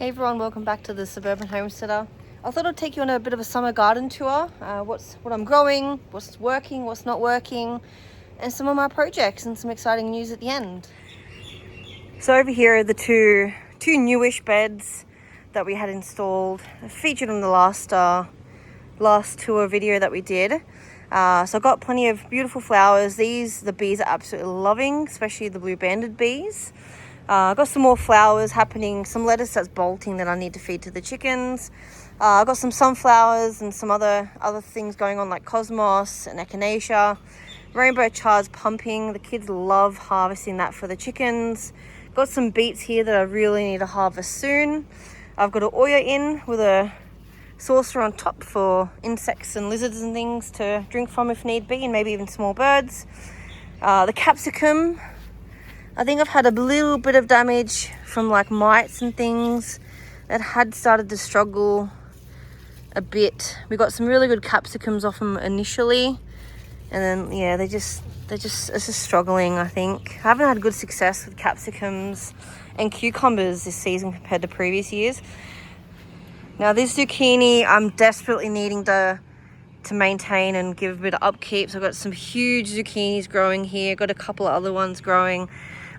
Hey everyone, welcome back to the Suburban Homesteader. I thought I'd take you on a bit of a summer garden tour. What I'm growing, what's working, what's not working, and some of my projects and some exciting news at the end. So over here are the two newish beds that we had installed. Featured in the last tour video that we did. So I've got plenty of beautiful flowers. The bees are absolutely loving, especially the blue banded bees. I've got some more flowers happening, some lettuce that's bolting that I need to feed to the chickens. I've got some sunflowers and some other things going on like cosmos and echinacea. Rainbow chard's pumping. The kids love harvesting that for the chickens. Got some beets here that I really need to harvest soon. I've got an Oya in with a saucer on top for insects and lizards and things to drink from if need be, and maybe even small birds. The capsicum, I think I've had a little bit of damage from like mites and things. It had started to struggle a bit. We got some really good capsicums off them initially, and then yeah, it's just struggling. I think I haven't had good success with capsicums and cucumbers this season compared to previous years. Now this zucchini, I'm desperately needing to maintain and give a bit of upkeep. So I've got some huge zucchinis growing here. Got a couple of other ones growing.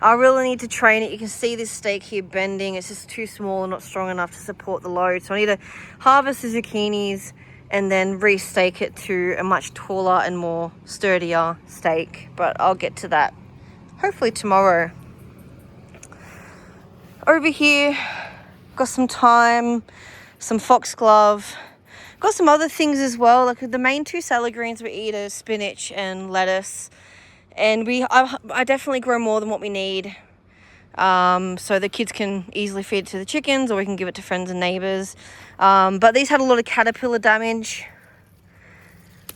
I really need to train it. You can see this stake here bending. It's just too small and not strong enough to support the load. So I need to harvest the zucchinis and then re-stake it to a much taller and more sturdier stake. But I'll get to that hopefully tomorrow. Over here, got some thyme, some foxglove. Got some other things as well. Like the main two salad greens we eat are spinach and lettuce. And I definitely grow more than what we need. So the kids can easily feed it to the chickens, or we can give it to friends and neighbours. But these had a lot of caterpillar damage.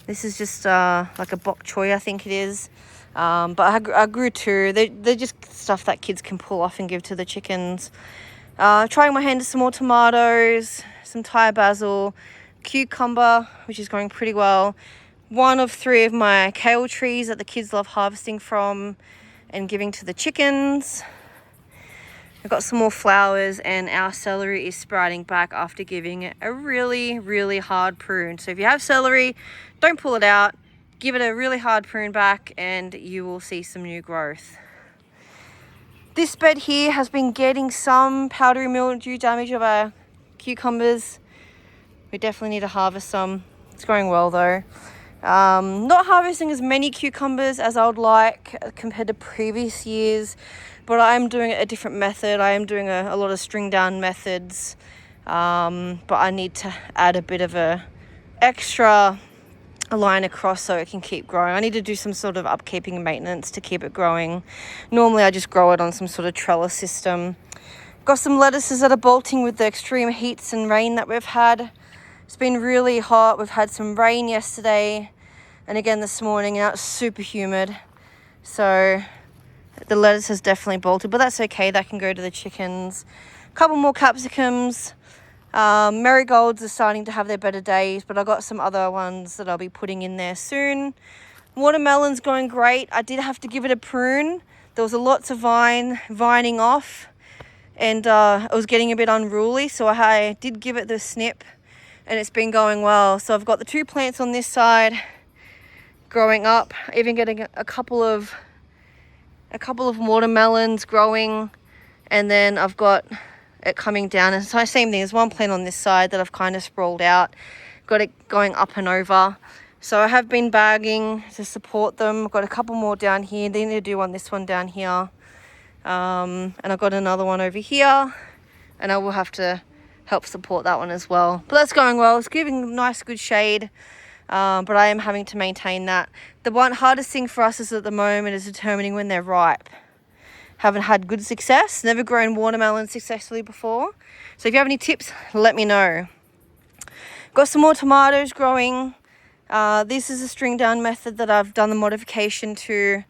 This is just like a bok choy, I think it is. But I grew two. They're just stuff that kids can pull off and give to the chickens. Trying my hand at some more tomatoes, some Thai basil, cucumber, which is going pretty well. One of three of my kale trees that the kids love harvesting from and giving to the chickens. I've got some more flowers, and our celery is sprouting back after giving it a really, really hard prune. So if you have celery, don't pull it out. Give it a really hard prune back and you will see some new growth. This bed here has been getting some powdery mildew damage of our cucumbers. We definitely need to harvest some. It's going well though. Not harvesting as many cucumbers as I would like compared to previous years, but I am doing a different method. I am doing a lot of string down methods, but I need to add a bit of a line across so it can keep growing. I need to do some sort of upkeeping and maintenance to keep it growing. Normally I just grow it on some sort of trellis system. Got some lettuces that are bolting with the extreme heats and rain that we've had. It's been really hot. We've had some rain yesterday and again this morning, and it's super humid. So the lettuce has definitely bolted, but that's okay. That can go to the chickens. A couple more capsicums. Marigolds are starting to have their better days, but I've got some other ones that I'll be putting in there soon. Watermelon's going great. I did have to give it a prune. There was lots of vining off, and it was getting a bit unruly, so I did give it the snip, and it's been going well. So I've got the two plants on this side growing up, even getting a couple of watermelons growing, and then I've got it coming down. And so same thing, there's one plant on this side that I've kind of sprawled out, got it going up and over. So I have been bagging to support them. I've got a couple more down here. They need to do this one down here, and I've got another one over here, and I will have to help support that one as well. But that's going well. It's giving nice good shade, but I am having to maintain that. The one hardest thing for us is at the moment is determining when they're ripe. Haven't had good success, never grown watermelon successfully before. So if you have any tips, let me know. Got some more tomatoes growing. This is a string down method that I've done the modification to.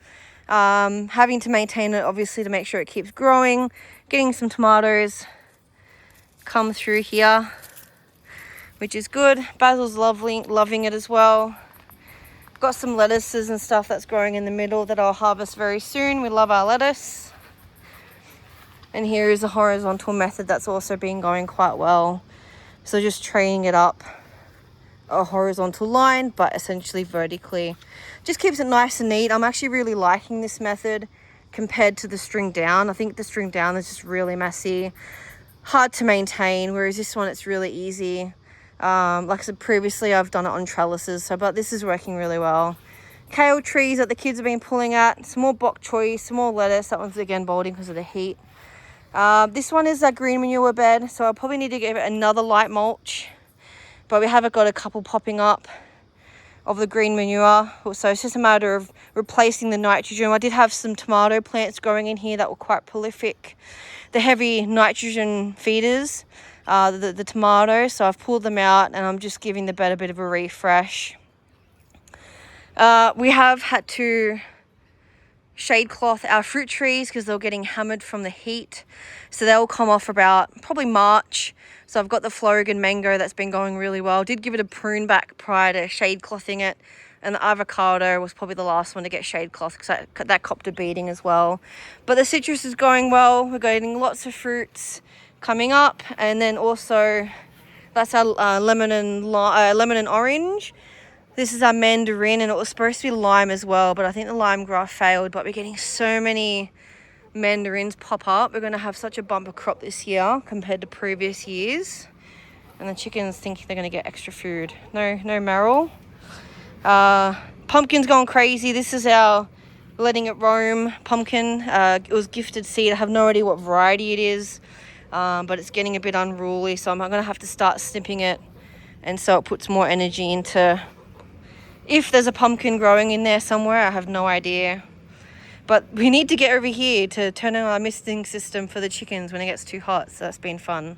Having to maintain it obviously to make sure it keeps growing. Getting some tomatoes come through here, which is good. Basil's loving it as well. Got some lettuces and stuff that's growing in the middle that I'll harvest very soon. We love our lettuce. And here is a horizontal method that's also been going quite well. So just training it up a horizontal line, but essentially vertically. Just keeps it nice and neat. I'm actually really liking this method compared to the string down. I think the string down is just really messy, hard to maintain, whereas this one, it's really easy. Like I said previously, I've done it on trellises, but this is working really well. Kale trees that the kids have been pulling at, some more bok choy, some more lettuce. That one's again bolting because of the heat. This one is a green manure bed, so I'll probably need to give it another light mulch, but we have got a couple popping up of the green manure. So it's just a matter of replacing the nitrogen. I did have some tomato plants growing in here that were quite prolific. The heavy nitrogen feeders, the tomatoes, so I've pulled them out and I'm just giving the bed a bit of a refresh. We have had to shade cloth our fruit trees because they're getting hammered from the heat. So they'll come off about probably March. So I've got the Florigan mango that's been going really well. Did give it a prune back prior to shade clothing it. And the avocado was probably the last one to get shade cloth because that copped a beating as well. But the citrus is going well. We're getting lots of fruits coming up. And then also that's our lemon and orange. This is our mandarin, and it was supposed to be lime as well, but I think the lime graft failed. But we're getting so many mandarins pop up. We're going to have such a bumper crop this year compared to previous years. And the chickens think they're going to get extra food. No marrow. Pumpkin's gone crazy. This is our letting it roam pumpkin. It was gifted seed. I have no idea what variety it is, but it's getting a bit unruly. So I'm going to have to start snipping it. And so it puts more energy into... If there's a pumpkin growing in there somewhere, I have no idea. But we need to get over here to turn on our misting system for the chickens when it gets too hot. So that's been fun.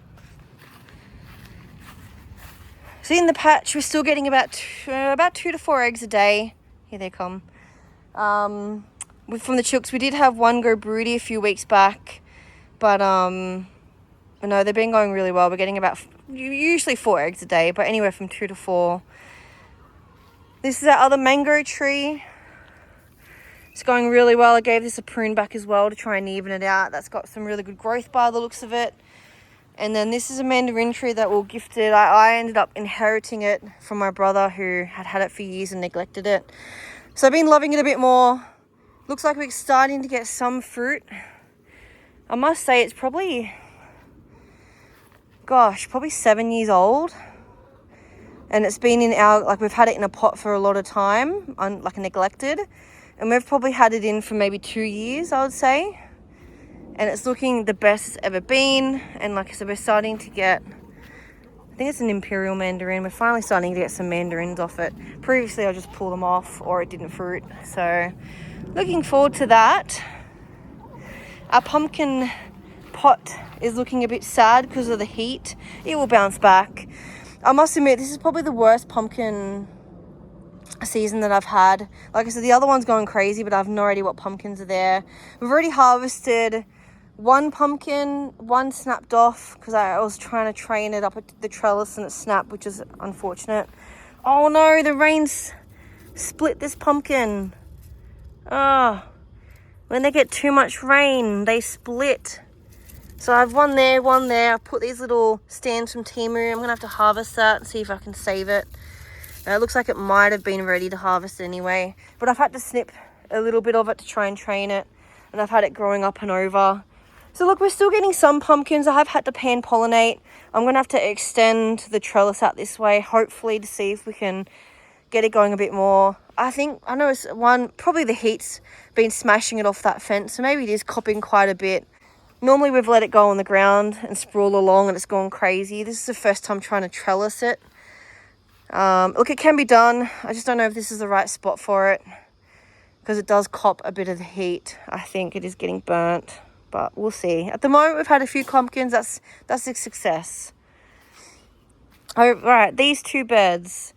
So in the patch, we're still getting about 2 to 4 eggs a day. Here they come. From the chooks, we did have one go broody a few weeks back. But no, they've been going really well. We're getting about usually 4 eggs a day, but anywhere from 2 to 4. This is our other mango tree. It's going really well. I gave this a prune back as well to try and even it out. That's got some really good growth by the looks of it. And then this is a mandarin tree that we gifted. I ended up inheriting it from my brother who had it for years and neglected it. So I've been loving it a bit more. Looks like we're starting to get some fruit. I must say it's probably 7 years old. And it's been in we've had it in a pot for a lot of time, neglected. And we've probably had it in for maybe 2 years, I would say. And it's looking the best it's ever been. And like I said, we're starting to get, I think it's an imperial mandarin. We're finally starting to get some mandarins off it. Previously, I just pulled them off or it didn't fruit. So looking forward to that. Our pumpkin pot is looking a bit sad because of the heat. It will bounce back. I must admit, this is probably the worst pumpkin season that I've had. Like I said, the other one's going crazy, but I have no idea what pumpkins are there. We've already harvested one pumpkin. One snapped off because I was trying to train it up at the trellis and it snapped, which is unfortunate. Oh no, the rain's split this pumpkin. Oh, when they get too much rain, they split. So I have one there. I've put these little stands from Temu. I'm going to have to harvest that and see if I can save it. It looks like it might have been ready to harvest anyway. But I've had to snip a little bit of it to try and train it. And I've had it growing up and over. So look, we're still getting some pumpkins. I have had to pan pollinate. I'm going to have to extend the trellis out this way, hopefully, to see if we can get it going a bit more. I know it's probably the heat's been smashing it off that fence. So maybe it is copping quite a bit. Normally we've let it go on the ground and sprawl along and it's gone crazy. This is the first time trying to trellis it. Look, it can be done. I just don't know if this is the right spot for it because it does cop a bit of the heat. I think it is getting burnt, but we'll see. At the moment, we've had a few pumpkins. That's a success. All right, these 2 beds.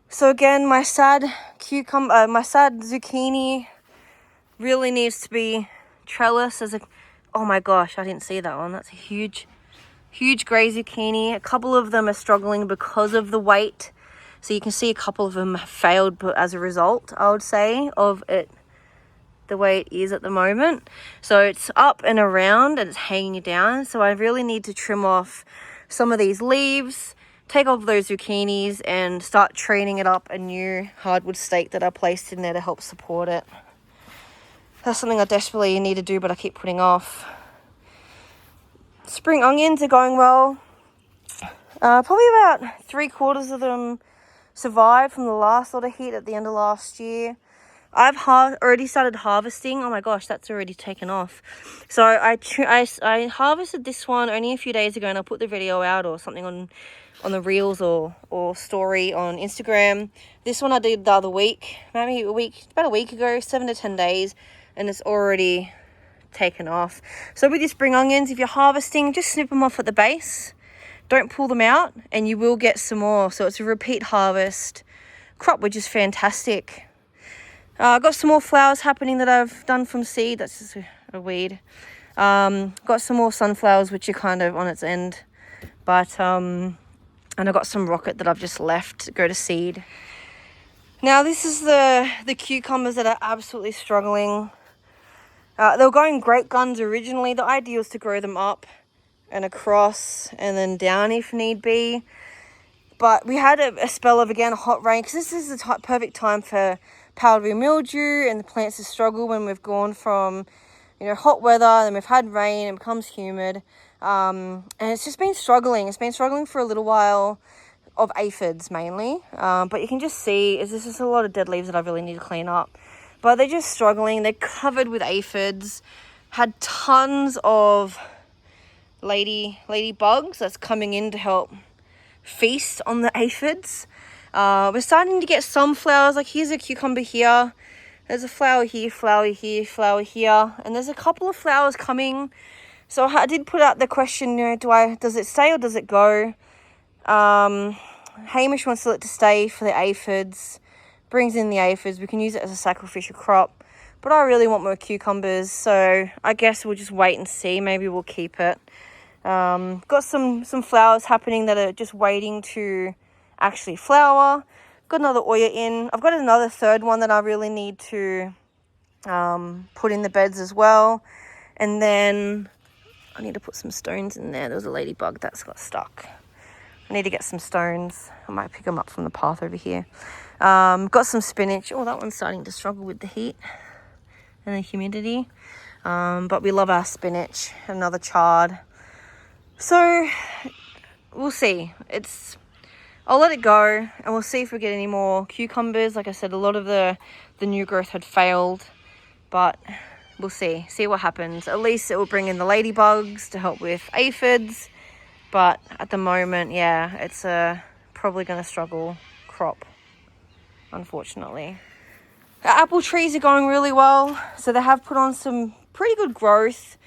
So again, my sad zucchini really needs to be trellis as a... Oh my gosh, I didn't see that one. That's a huge grey zucchini. A couple of them are struggling because of the weight. So you can see a couple of them have failed as a result, I would say, of it the way it is at the moment. So it's up and around and it's hanging down. So I really need to trim off some of these leaves, take off those zucchinis and start training it up a new hardwood stake that I placed in there to help support it. That's something I desperately need to do, but I keep putting off. Spring onions are going well. Probably about 3/4 of them survived from the last lot of heat at the end of last year. I've already started harvesting. Oh my gosh, that's already taken off. So I harvested this one only a few days ago, and I'll put the video out or something on the reels or story on Instagram. This one I did the other week, maybe about a week ago, 7 to 10 days, and it's already taken off. So with your spring onions, if you're harvesting, just snip them off at the base. Don't pull them out and you will get some more. So it's a repeat harvest crop, which is fantastic. I've got some more flowers happening that I've done from seed. That's just a weed. Got some more sunflowers, which are kind of on its end. But, and I've got some rocket that I've just left to go to seed. Now this is the cucumbers that are absolutely struggling. They were going great guns originally. The idea was to grow them up and across and then down if need be. But we had a spell of, again, hot rain, because this is the perfect time for powdery mildew and the plants to struggle when we've gone from, hot weather, and we've had rain, and it becomes humid. And it's just been struggling. It's been struggling for a little while, of aphids mainly. But you can just see, there's just a lot of dead leaves that I really need to clean up. But they're just struggling. They're covered with aphids. Had tons of ladybugs that's coming in to help feast on the aphids. We're starting to get some flowers. Like here's a cucumber here. There's a flower here, flower here, flower here. And there's a couple of flowers coming. So I did put out the question, does it stay or does it go? Hamish wants it to stay for the aphids. Brings in the aphids. We can use it as a sacrificial crop. But I really want more cucumbers. So I guess we'll just wait and see. Maybe we'll keep it. Got some flowers happening that are just waiting to actually flower. Got another Oya in. I've got another third one that I really need to put in the beds as well. And then I need to put some stones in there. There was a ladybug that's got stuck. I need to get some stones. I might pick them up from the path over here. Got some spinach. Oh, that one's starting to struggle with the heat and the humidity. But we love our spinach. Another chard. So we'll see. I'll let it go and we'll see if we get any more cucumbers. Like I said, a lot of the new growth had failed, but we'll see what happens. At least it will bring in the ladybugs to help with aphids. But at the moment, yeah, it's probably going to struggle crop, unfortunately. The apple trees are going really well. So they have put on some pretty good growth.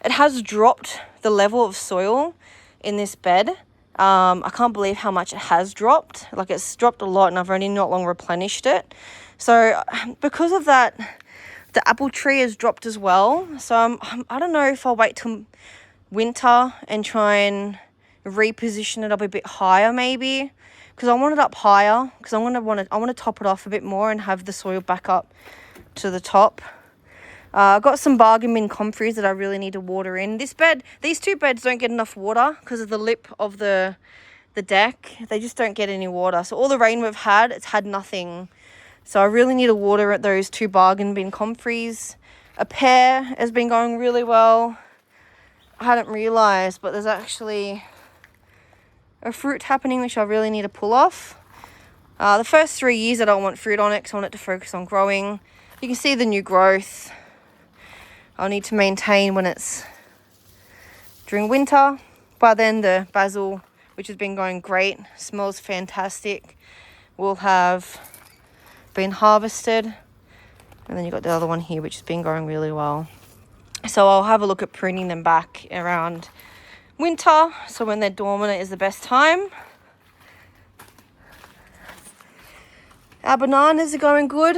It has dropped the level of soil in this bed. I can't believe how much it has dropped. Like it's dropped a lot and I've only not long replenished it. So because of that, the apple tree has dropped as well. So I don't know if I'll wait till winter and try and reposition it up a bit higher maybe. Because I want it up higher. Because I want to top it off a bit more and have the soil back up to the top. I've got some bargain bin comfreys that I really need to water in. These two beds don't get enough water because of the lip of the deck. They just don't get any water. So all the rain we've had, it's had nothing. So I really need to water at those two bargain bin comfreys. A pear has been going really well. I hadn't realised, but there's actually a fruit happening which I really need to pull off. The first 3 years I don't want fruit on it because I want it to focus on growing. You can see the new growth. I'll need to maintain when it's during winter. By then the basil, which has been going great, smells fantastic, will have been harvested. And then you've got the other one here which has been going really well. So I'll have a look at pruning them back around winter, so when they're dormant is the best time. Our bananas are going good.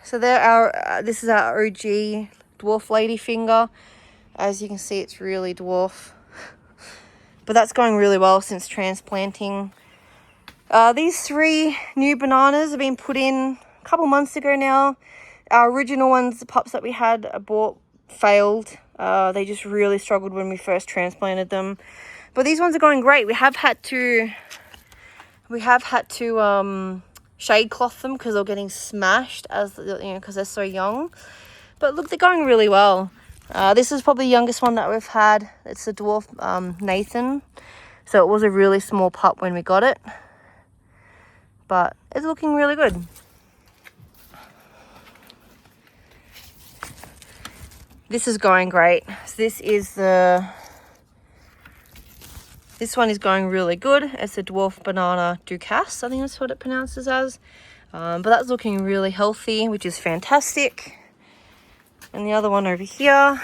So this is our OG dwarf ladyfinger. As you can see, it's really dwarf. But that's going really well since transplanting. These 3 new bananas have been put in a couple months ago now. our original ones, the pups that we had bought, failed. They just really struggled when we first transplanted them. But these ones are going great. We have had to shade cloth them because they're getting smashed as because they're so young. But look, they're going really well. This is probably the youngest one that we've had. It's a dwarf Nathan. So it was a really small pup when we got it. But it's looking really good. This is going great. So this one is going really good. It's a dwarf banana Ducasse, I think that's what it pronounces as. But that's looking really healthy, which is fantastic. And the other one over here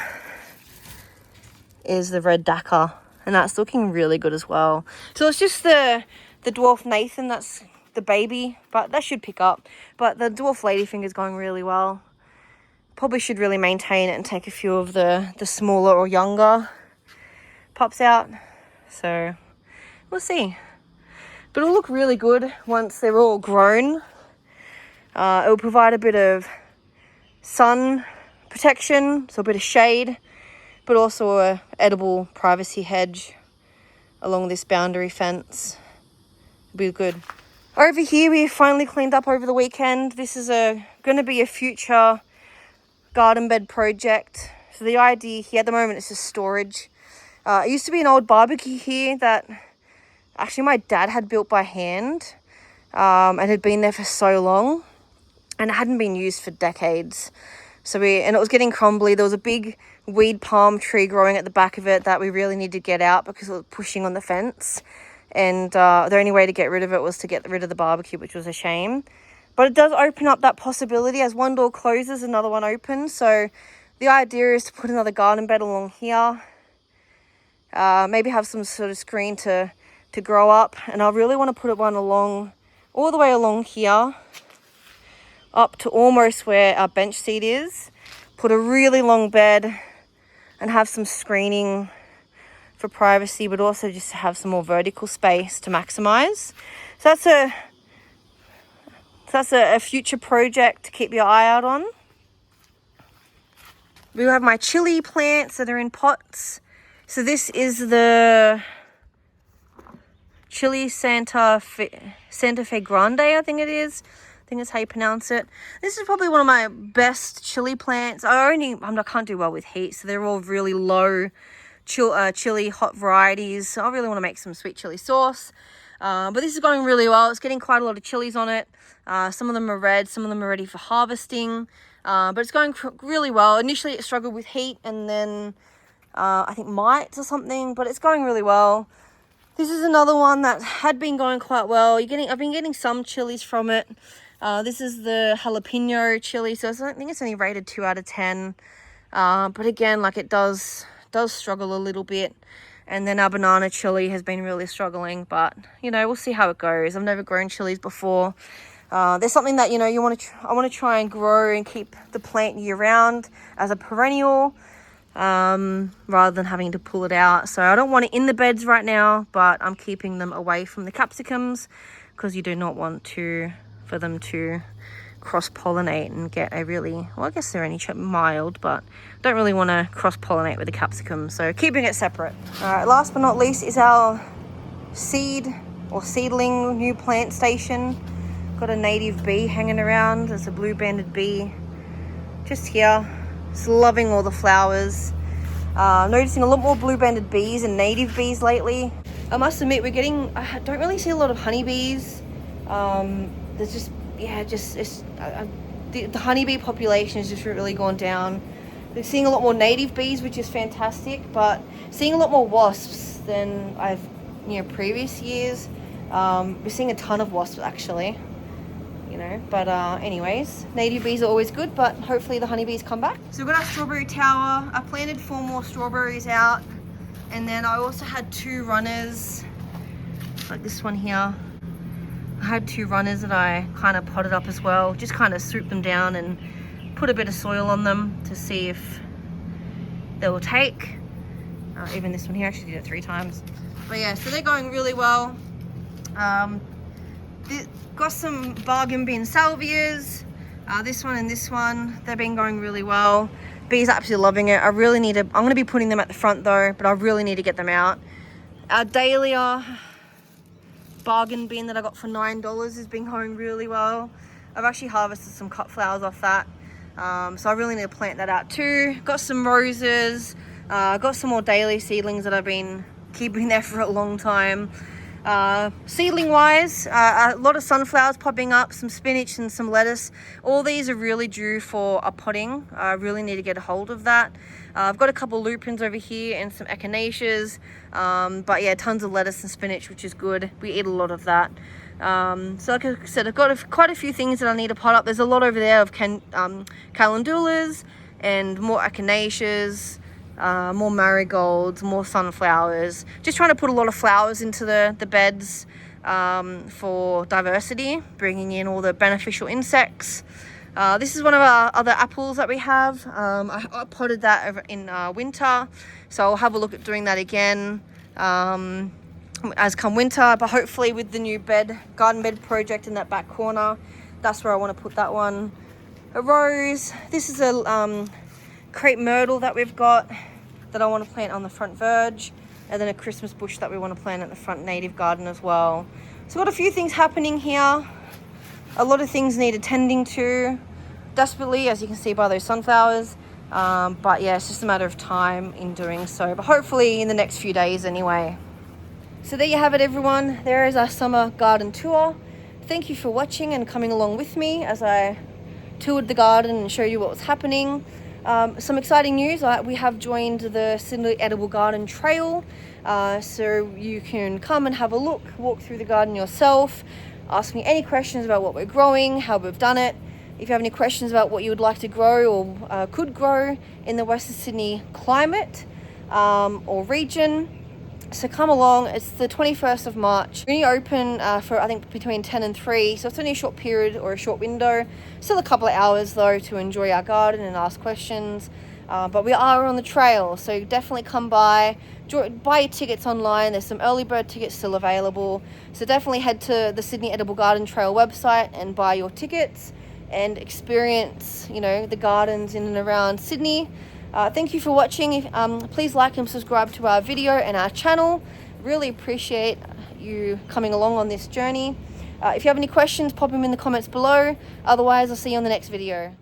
is the red Dakar, and that's looking really good as well. So it's just the dwarf Nathan, that's the baby, but that should pick up. But the dwarf ladyfinger is going really well. Probably should really maintain it and take a few of the smaller or younger pups out. So we'll see. But it'll look really good once they're all grown. It'll provide a bit of sun protection, so a bit of shade, but also a edible privacy hedge along this boundary fence. It'll be good. Over here, we finally cleaned up over the weekend. This is going to be a future garden bed project. So the idea here at the moment is just storage. It used to be an old barbecue here that actually my dad had built by hand, and had been there for so long, and it hadn't been used for decades. And it was getting crumbly. There was a big weed palm tree growing at the back of it that we really needed to get out because it was pushing on the fence. And the only way to get rid of it was to get rid of the barbecue, which was a shame. But it does open up that possibility. As one door closes, another one opens. So the idea is to put another garden bed along here. Maybe have some sort of screen to grow up. And I really want to put one along, all the way along here, up to almost where our bench seat is. Put a really long bed and have some screening for privacy, but also just to have some more vertical space to maximize. So that's a future project to keep your eye out on. We have my chili plants that are in pots. So this is the chili Santa Fe Grande, I think it is. I think that's how you pronounce it. This is probably one of my best chili plants. I can't do well with heat, so they're all really low chili hot varieties. So I really want to make some sweet chili sauce. But this is going really well. It's getting quite a lot of chilies on it. Some of them are red, some of them are ready for harvesting. But it's going really well. Initially it struggled with heat and then I think mites or something, but it's going really well. This is another one that had been going quite well. I've been getting some chilies from it. This is the jalapeno chili, so I think it's only rated 2 out of 10. But again, like it does struggle a little bit. And then our banana chili has been really struggling, but we'll see how it goes. I've never grown chilies before. There's something that I want to try and grow and keep the plant year round as a perennial, rather than having to pull it out. So I don't want it in the beds right now, but I'm keeping them away from the capsicums because you do not want for them to cross-pollinate and get a really, well, I guess they're only mild, but don't really want to cross-pollinate with the capsicum, so keeping it separate. All right, last but not least is our seedling new plant station. Got a native bee hanging around. There's a blue-banded bee just here. Just loving all the flowers. Noticing a lot more blue-banded bees and native bees lately. I must admit, I don't really see a lot of honeybees. There's just, the honeybee population has just really gone down. We're seeing a lot more native bees, which is fantastic, but seeing a lot more wasps than I've, previous years. We're seeing a ton of wasps actually, but anyways, native bees are always good, but hopefully the honeybees come back. So we've got our strawberry tower. I planted 4 more strawberries out, and then I also had 2 runners, like this one here. I had 2 runners that I kind of potted up as well. Just kind of swooped them down and put a bit of soil on them to see if they will take. Even this one here, I actually did it 3 times. But yeah, so they're going really well. Got some bargain bin salvias. This one and this one, they've been going really well. Bees absolutely loving it. I really need to, I'm going to be putting them at the front though, but I really need to get them out. Our dahlia bargain bin that I got for $9 has been going really well. I've actually harvested some cut flowers off that. So I really need to plant that out too. Got some roses, got some more dahlia seedlings that I've been keeping there for a long time. Seedling wise, a lot of sunflowers popping up, some spinach and some lettuce. All these are really due for a potting. I really need to get a hold of that. I've got a couple lupins over here and some echinaceas, but yeah, tons of lettuce and spinach, which is good. We eat a lot of that. So like I said, I've got quite a few things that I need to pot up. There's a lot over there of calendulas and more echinaceas, more marigolds, more sunflowers. Just trying to put a lot of flowers into the beds for diversity, bringing in all the beneficial insects. This is one of our other apples that we have. I potted that over in winter, so I'll have a look at doing that again as come winter, but hopefully with the new garden bed project in that back corner, that's where I want to put that one. A rose. This is a crepe myrtle that we've got that I want to plant on the front verge, and then a Christmas bush that we want to plant at the front native garden as well. So got a few things happening here. A lot of things need attending to desperately, as you can see by those sunflowers, but yeah, it's just a matter of time in doing so, but hopefully in the next few days anyway. So there you have it, everyone. There is our summer garden tour. Thank you for watching and coming along with me as I toured the garden and showed you what was happening. Some exciting news, we have joined the Sydney Edible Garden Trail, so you can come and have a look, walk through the garden yourself, ask me any questions about what we're growing, how we've done it. If you have any questions about what you would like to grow or could grow in the Western Sydney climate or region, so come along. It's the 21st of March. We're only open for I think between 10 and 3, so it's only a short period or a short window. Still a couple of hours though to enjoy our garden and ask questions. But we are on the trail, so definitely come by. Buy your tickets online. There's some early bird tickets still available. So definitely head to the Sydney Edible Garden Trail website and buy your tickets and experience, the gardens in and around Sydney. Thank you for watching. Please like and subscribe to our video and our channel. Really appreciate you coming along on this journey. If you have any questions, pop them in the comments below. Otherwise, I'll see you on the next video.